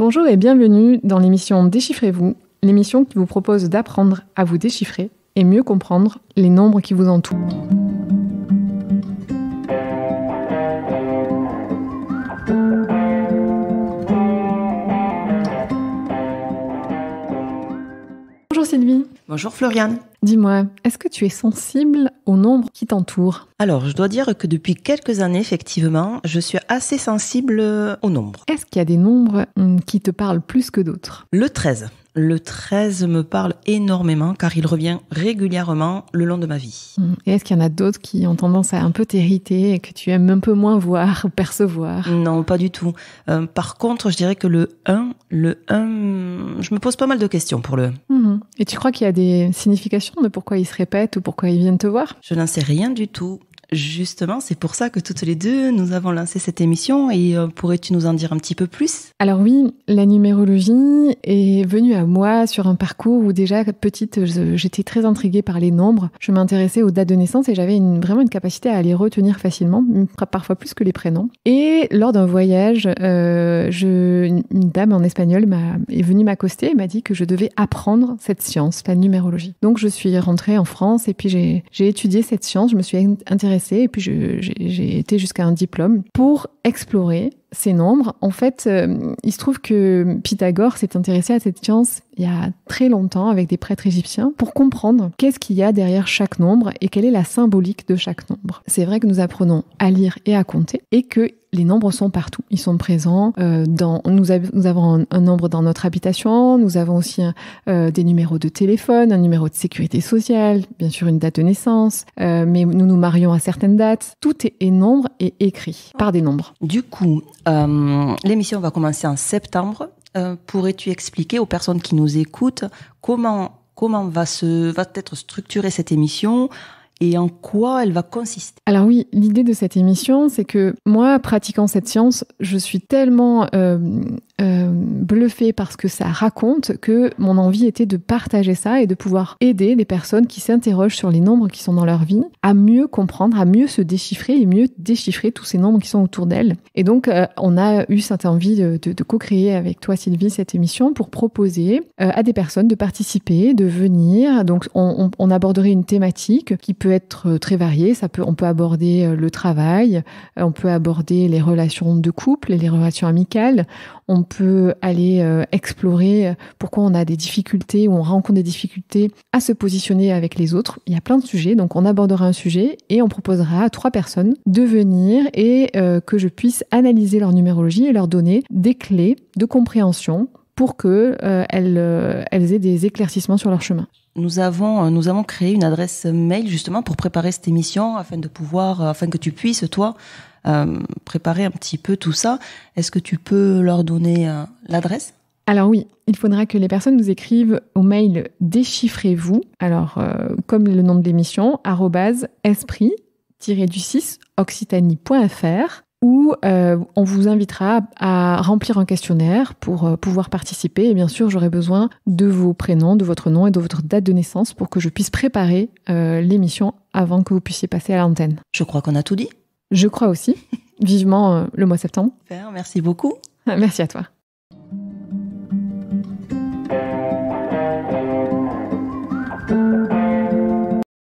Bonjour et bienvenue dans l'émission Déchiffrez-vous, l'émission qui vous propose d'apprendre à vous déchiffrer et mieux comprendre les nombres qui vous entourent. Bonjour Sylvie. Bonjour Floriane. Dis-moi, est-ce que tu es sensible aux nombres qui t'entourent ? Alors, je dois dire que depuis quelques années, effectivement, je suis assez sensible aux nombres. Est-ce qu'il y a des nombres qui te parlent plus que d'autres ? Le 13. Le 13 me parle énormément car il revient régulièrement le long de ma vie. Et est-ce qu'il y en a d'autres qui ont tendance à un peu t'irriter et que tu aimes un peu moins voir ou percevoir ? Non, pas du tout. Par contre, je dirais que le 1, je me pose pas mal de questions pour le 1. Et tu crois qu'il y a des significations de pourquoi ils se répètent ou pourquoi ils viennent te voir ? Je n'en sais rien du tout. Justement, c'est pour ça que toutes les deux, nous avons lancé cette émission et pourrais-tu nous en dire un petit peu plus ? Alors oui, la numérologie est venue à moi sur un parcours où déjà petite, j'étais très intriguée par les nombres. Je m'intéressais aux dates de naissance et j'avais vraiment une capacité à les retenir facilement, parfois plus que les prénoms. Et lors d'un voyage, une dame en espagnol est venue m'accoster et m'a dit que je devais apprendre cette science, la numérologie. Donc je suis rentrée en France et puis j'ai étudié cette science, je me suis intéressée et puis j'ai été jusqu'à un diplôme pour explorer ces nombres. En fait, il se trouve que Pythagore s'est intéressé à cette science il y a très longtemps avec des prêtres égyptiens pour comprendre qu'est-ce qu'il y a derrière chaque nombre et quelle est la symbolique de chaque nombre. C'est vrai que nous apprenons à lire et à compter et que les nombres sont partout. Ils sont présents nous avons un nombre dans notre habitation, nous avons aussi des numéros de téléphone, un numéro de sécurité sociale, bien sûr une date de naissance, mais nous nous marions à certaines dates. Tout est nombre et écrit par des nombres. Du coup, l'émission va commencer en septembre. Pourrais-tu expliquer aux personnes qui nous écoutent comment va être structurée cette émission et en quoi elle va consister? Alors oui, l'idée de cette émission, c'est que moi, pratiquant cette science, je suis tellement bluffée par ce que ça raconte que mon envie était de partager ça et de pouvoir aider des personnes qui s'interrogent sur les nombres qui sont dans leur vie à mieux comprendre, à mieux se déchiffrer et mieux déchiffrer tous ces nombres qui sont autour d'elles. Et donc, on a eu cette envie de co-créer avec toi, Sylvie, cette émission pour proposer à des personnes de participer, de venir. Donc, on aborderait une thématique qui peut être très variée. On peut aborder le travail, on peut aborder les relations de couple et les relations amicales. On peut aller explorer pourquoi on a des difficultés ou on rencontre des difficultés à se positionner avec les autres. Il y a plein de sujets, donc on abordera un sujet et on proposera à 3 personnes de venir et que je puisse analyser leur numérologie et leur donner des clés de compréhension pour que elles aient des éclaircissements sur leur chemin. Nous avons créé une adresse mail justement pour préparer cette émission afin que tu puisses, toi, préparer un petit peu tout ça. Est-ce que tu peux leur donner l'adresse ? Alors oui, il faudra que les personnes nous écrivent au mail déchiffrez-vous, alors comme le nom de l'émission, @esprit-du6occitanie.fr où on vous invitera à remplir un questionnaire pour pouvoir participer. Et bien sûr, j'aurai besoin de vos prénoms, de votre nom et de votre date de naissance pour que je puisse préparer l'émission avant que vous puissiez passer à l'antenne. Je crois qu'on a tout dit. Je crois aussi. Vivement le mois de septembre. Merci beaucoup. Merci à toi.